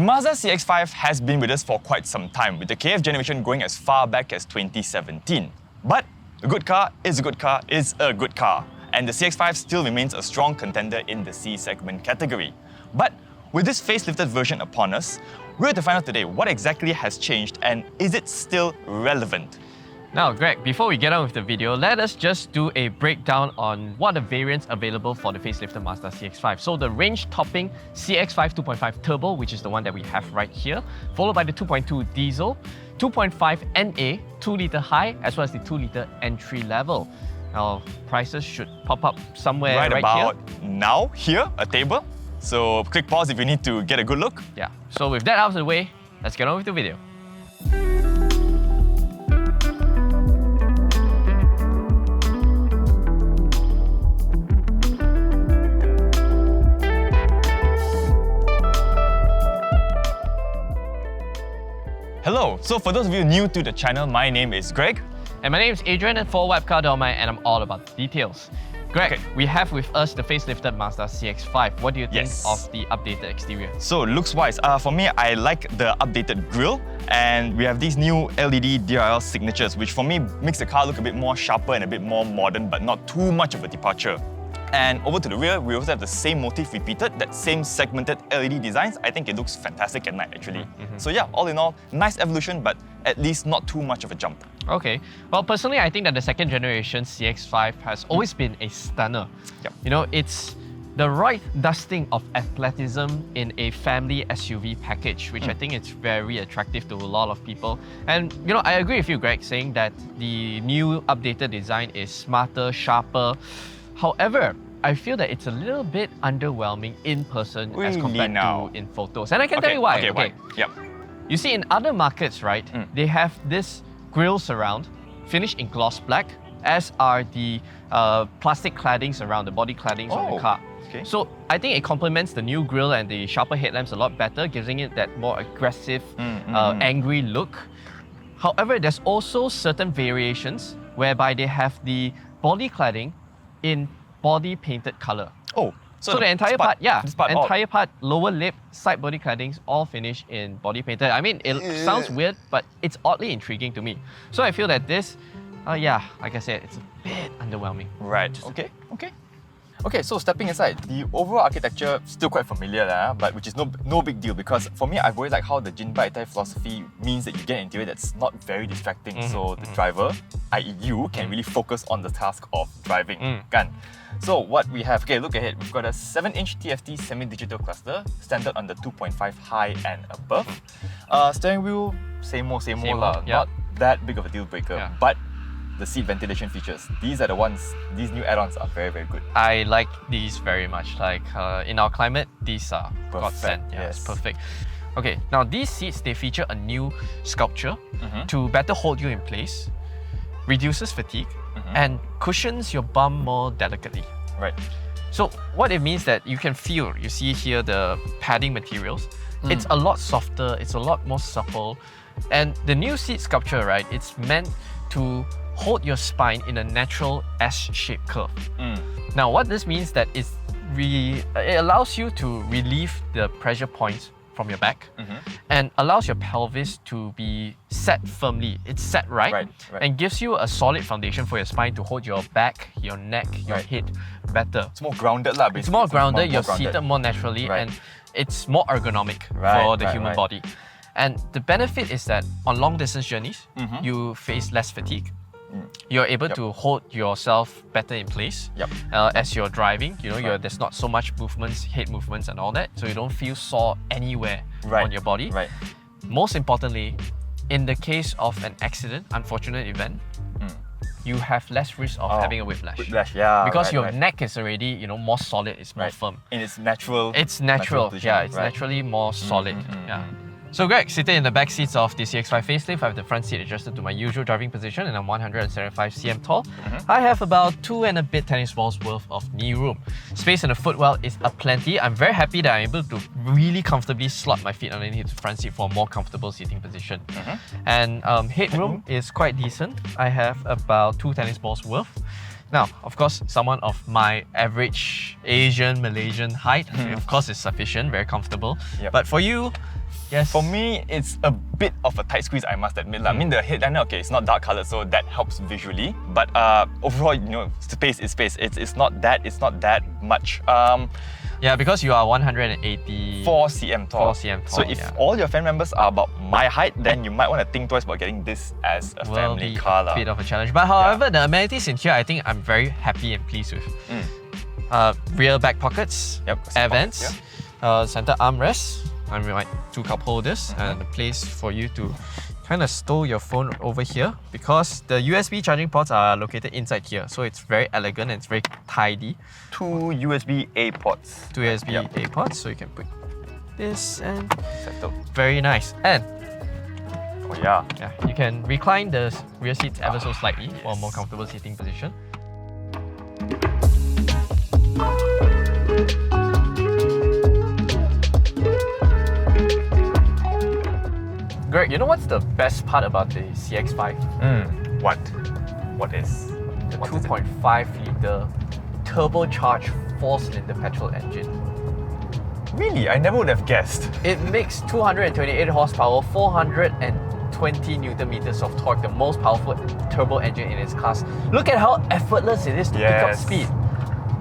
The Mazda CX-5 has been with us for quite some time, with the KF generation going as far back as 2017. But a good car is a good car is a good car, and the CX-5 still remains a strong contender in the C segment category. But with this facelifted version upon us, we're going to find out today what exactly has changed and is it still relevant? Now, Greg, before we get on with the video, let us just do a breakdown on what are the variants available for the facelifted Mazda CX-5. So the range-topping CX-5 2.5 Turbo, which is the one that we have right here, followed by the 2.2 Diesel, 2.5 NA, 2-litre high, as well as the 2-litre entry level. Now, prices should pop up somewhere right about here. Now, here, a table. So click pause if you need to get a good look. Yeah, so with that out of the way, let's get on with the video. Hello, so for those of you new to the channel, my name is Greg. And my name is Adrian and for WapCar.my, and I'm all about the details. Greg, we have with us the facelifted Mazda CX-5. What do you think of the updated exterior? So looks-wise, for me, I like the updated grille, and we have these new LED DRL signatures, which for me makes the car look a bit more sharper and a bit more modern, but not too much of a departure. And over to the rear, we also have the same motif repeated, that same segmented LED designs. I think it looks fantastic at night, actually. So yeah, all in all, nice evolution, but at least not too much of a jump. Okay. Well, personally, I think that the second generation CX-5 has always been a stunner. Yep. You know, it's the right dusting of athleticism in a family SUV package, which I think is very attractive to a lot of people. And, you know, I agree with you, Greg, saying that the new updated design is smarter, sharper. However, I feel that it's a little bit underwhelming in person as compared to in photos. And I can tell you why. Why? Yep. You see, in other markets, right, they have this grille surround finished in gloss black, as are the plastic claddings around the body claddings on the car. Okay. So I think it complements the new grille and the sharper headlamps a lot better, giving it that more aggressive, angry look. However, there's also certain variations whereby they have the body cladding in body painted color. Oh, so the entire part, lower lip, side body claddings, all finished in body painted. I mean, it sounds weird, but it's oddly intriguing to me. So I feel that this, like I said, it's a bit underwhelming. Right. Okay, so stepping aside, the overall architecture still quite familiar, but which is no big deal, because for me, I've always liked how the Jin Bai Tai philosophy means that you get an interior that's not very distracting, so the driver, i.e. you, can really focus on the task of driving. Kan? So what we have, okay, look ahead, we've got a 7-inch TFT semi-digital cluster, standard on the 2.5 high and above. Steering wheel, same old lah, not that big of a deal breaker, but the seat ventilation features, these are the ones, these new add-ons are very, very good. I like these very much. Like in our climate, these are godsend. Yeah, it's perfect. Okay, now these seats, they feature a new sculpture to better hold you in place, reduces fatigue, and cushions your bum more delicately. Right. So what it means that you can feel, you see here the padding materials, it's a lot softer, it's a lot more supple, and the new seat sculpture, right, it's meant to hold your spine in a natural S-shaped curve. Now what this means that is it allows you to relieve the pressure points from your back and allows your pelvis to be set firmly. It's set right, and gives you a solid foundation for your spine to hold your back, your neck, your head better. It's more grounded lah, basically. It's more grounded, you're seated more naturally, and it's more ergonomic for the human body. And the benefit is that on long distance journeys, you face less fatigue. You're able to hold yourself better in place as you're driving. You know, there's not so much movements, head movements and all that, so you don't feel sore anywhere on your body. Most importantly, in the case of an accident, unfortunate event, you have less risk of having a whiplash. Because your neck is already, you know, more solid, it's more firm. And it's natural. It's natural, it's naturally more solid. So Greg, seated in the back seats of the CX-5 facelift, I have the front seat adjusted to my usual driving position and I'm 175 cm tall. I have about 2 and a bit tennis balls worth of knee room. Space in the footwell is aplenty. I'm very happy that I'm able to really comfortably slot my feet underneath the front seat for a more comfortable seating position. And headroom is quite decent. I have about 2 tennis balls worth. Now, of course, someone of my average Asian, Malaysian height, of course, is sufficient, very comfortable. But for you, Yes. For me, it's a bit of a tight squeeze, I must admit. I mean, the headliner, okay, it's not dark colored, so that helps visually. But overall, space is space. It's not that much. Yeah, because you are 180... 4 cm tall. 4 cm tall, So if all your family members are about my height, then you might want to think twice about getting this as a family car. A bit of a challenge. But however, the amenities in here, I think I'm very happy and pleased with. Rear back pockets, air vents, center armrests, and like 2 cup holders, and a place for you to kind of stow your phone over here, because the USB charging ports are located inside here, so it's very elegant and it's very tidy. 2 USB-A ports. 2 USB-A ports, so you can put this and settle. Very nice. And yeah, you can recline the rear seats ever so slightly for a more comfortable seating position. Greg, you know what's the best part about the CX-5? What is? The 2.5 litre turbocharged 4-cylinder petrol engine. Really? I never would have guessed. It makes 228 horsepower, 420 newton meters of torque, the most powerful turbo engine in its class. Look at how effortless it is to pick up speed.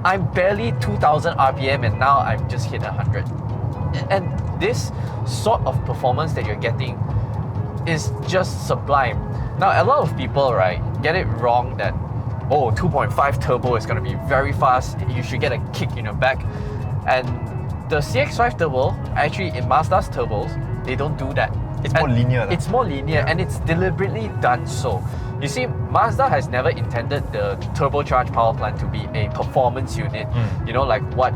I'm barely 2000 RPM and now I've just hit 100. And this sort of performance that you're getting is just sublime. Now, a lot of people, right, get it wrong that, 2.5 turbo is going to be very fast, you should get a kick in your back. And the CX-5 turbo, actually in Mazda's turbos, they don't do that. It's more linear. It's more linear and it's deliberately done so. You see, Mazda has never intended the turbocharged power plant to be a performance unit. You know, like what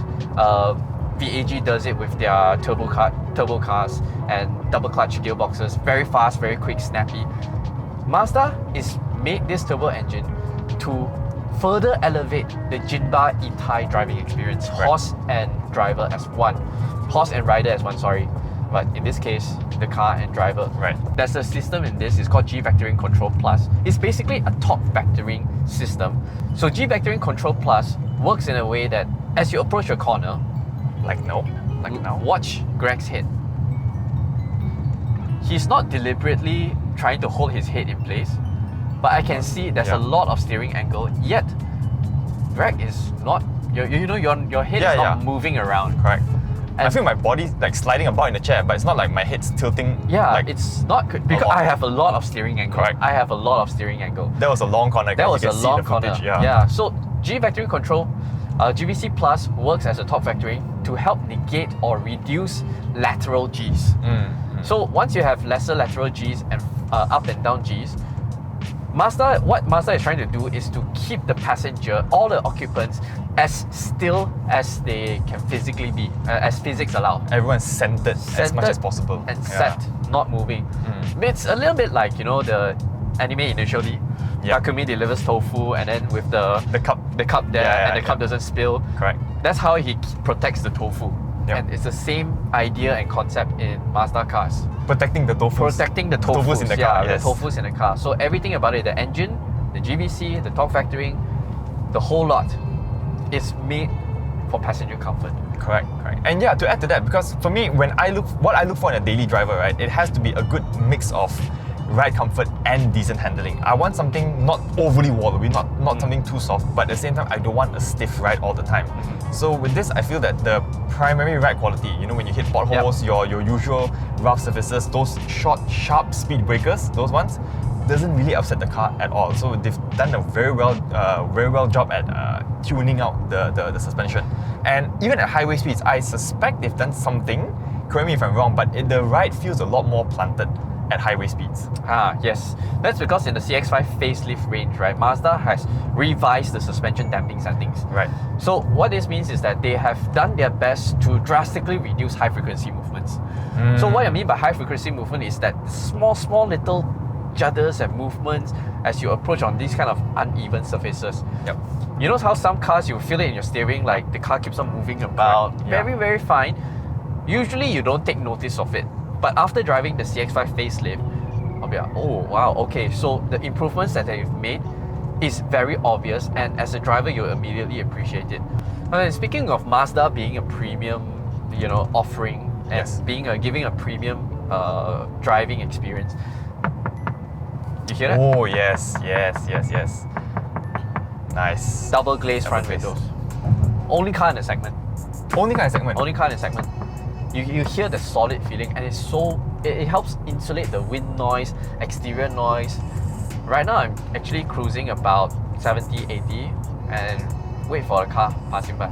VAG does it with their turbo cars and double clutch gearboxes. Very fast, very quick, snappy. Mazda is made this turbo engine to further elevate the Jinba E-Type driving experience. Horse and driver as one. Horse and rider as one, sorry. But in this case, the car and driver. There's a system in this, it's called G Vectoring Control Plus. It's basically a top vectoring system. So G Vectoring Control Plus works in a way that as you approach a corner, like now, watch Greg's head. He's not deliberately trying to hold his head in place, but I can see there's a lot of steering angle, yet Greg is not, your head is not moving around. Correct. I feel my body's like sliding about in the chair, but it's not like my head's tilting. It's not good because I have a lot of steering angle. I have a lot of steering angle. That was a long corner. That was a long corner. So G Vectoring Control, GVC Plus works as a top vectoring to help negate or reduce lateral Gs. So once you have lesser lateral Gs and up and down Gs, what Mazda is trying to do is to keep the passenger, all the occupants, as still as they can physically be, as physics allow. Everyone's centered as much as possible. And set, not moving. It's a little bit like, the anime initially. Takumi delivers tofu and then with the cup there and the cup doesn't spill. Correct. That's how he protects the tofu. And it's the same idea and concept in Mazda cars. Protecting the tofu. Protecting the tofus in the car. The tofus in the car. So everything about it, the engine, the GVC, the torque vectoring, the whole lot is made for passenger comfort. Correct. And to add to that, because for me, what I look for in a daily driver, right, it has to be a good mix of ride comfort and decent handling. I want something not overly wallowy, not something too soft, but at the same time, I don't want a stiff ride all the time. So with this, I feel that the primary ride quality, when you hit potholes, your usual rough surfaces, those short, sharp speed breakers, those ones, doesn't really upset the car at all. So they've done a very well job at tuning out the suspension. And even at highway speeds, I suspect they've done something, correct me if I'm wrong, but the ride feels a lot more planted at highway speeds. Yes. That's because in the CX-5 facelift range, right, Mazda has revised the suspension damping settings. So what this means is that they have done their best to drastically reduce high frequency movements. So what I mean by high frequency movement is that small little judders and movements as you approach on these kind of uneven surfaces. You know how some cars you feel it in your steering, like the car keeps on moving about, very fine. Usually you don't take notice of it. But after driving the CX-5 facelift, I'll be like, oh wow, okay, so the improvements that they've made is very obvious, and as a driver, you'll immediately appreciate it. And speaking of Mazda being a premium, offering and giving a premium driving experience. You hear that? Oh, yes. Nice. Double glazed front windows. Only car in the segment. Only kind of segment. Only car in the segment. You hear the solid feeling, and it helps insulate the wind noise, exterior noise. Right now I'm actually cruising about 70, 80 and wait for a car passing by.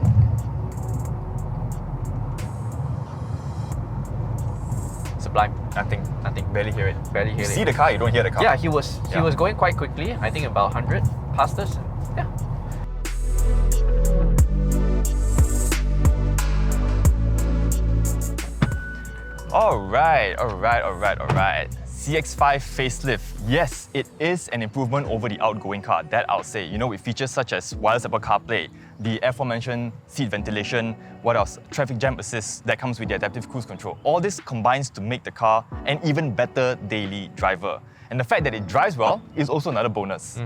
Sublime. Nothing. Barely hear it. You see the car, you don't hear the car. Yeah, he was going quite quickly. I think about 100 past us. Yeah. Alright. CX-5 facelift. Yes, it is an improvement over the outgoing car, that I'll say. You know, with features such as wireless Apple CarPlay, the aforementioned seat ventilation, what else? Traffic jam assist that comes with the adaptive cruise control. All this combines to make the car an even better daily driver. And the fact that it drives well is also another bonus.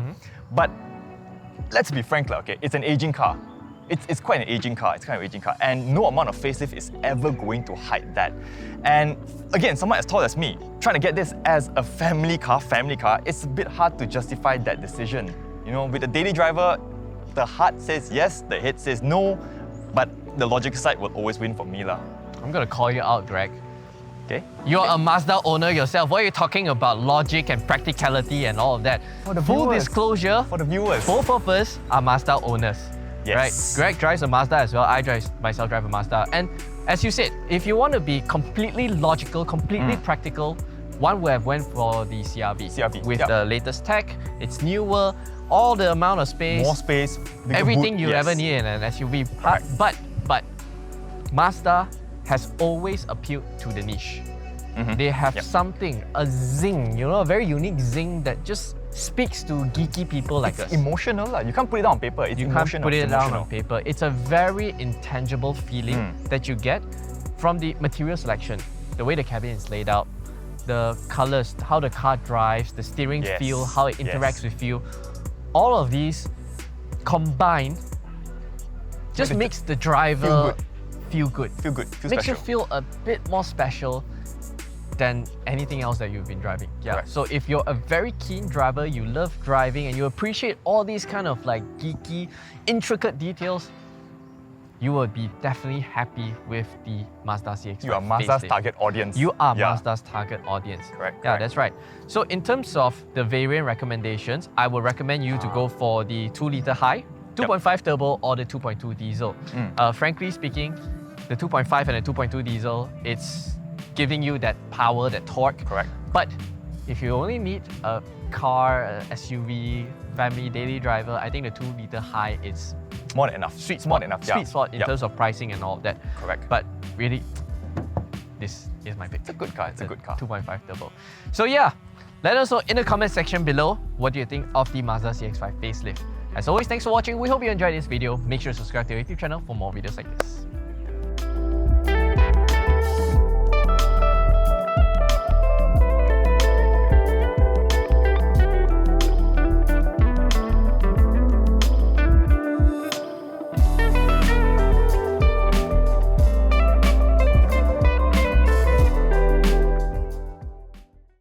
But let's be frank, okay? It's an aging car. It's quite an aging car. It's kind of an aging car. And no amount of facelift is ever going to hide that. And again, someone as tall as me, trying to get this as a family car, it's a bit hard to justify that decision. You know, with a daily driver, the heart says yes, the head says no, but the logic side will always win for me lah. I'm gonna call you out, Greg. Okay? You're a Mazda owner yourself. What are you talking about logic and practicality and all of that? For the Full viewers. disclosure, For the viewers. both of us are Mazda owners. Yes. Right? Greg drives a Mazda as well. I drive a Mazda. And as you said, if you want to be completely logical, completely practical, one would have went for the CR-V. With the latest tech, it's newer, all the amount of space. More space. Bigger Everything boot, you yes. ever need in an SUV. Correct. But Mazda has always appealed to the niche. They have something, a zing, you know, a very unique zing that just speaks to geeky people like us. It's emotional lah. You can't put it down on paper. It's You emotional. can't put it it's down emotional. on paper. It's a very intangible feeling that you get from the material selection, the way the cabin is laid out, the colors, how the car drives, the steering feel, how it interacts with you. All of these combined just makes the driver feel good. Feel Makes you special. feel a bit more special than anything else that you've been driving. Yeah. Correct. So if you're a very keen driver, you love driving, and you appreciate all these kind of like geeky, intricate details, you will be definitely happy with the Mazda CX-5. You are Mazda's facelift. target audience. You are Mazda's target audience. Correct, Yeah, correct. that's right. So in terms of the variant recommendations, I would recommend you to go for the 2-litre high, 2.5 turbo or the 2.2 diesel. Frankly speaking, the 2.5 and the 2.2 diesel, it's giving you that power, that torque. Correct. But if you only need a car, a SUV, family, daily driver, I think the 2-litre high is More than enough. sweet More spot, than enough. sweet spot in terms of pricing and all of that. Correct. But really, this is my pick. It's a good car. It's a good car. 2.5 turbo. So yeah, let us know in the comment section below what do you think of the Mazda CX-5 facelift. As always, thanks for watching. We hope you enjoyed this video. Make sure to subscribe to our YouTube channel for more videos like this.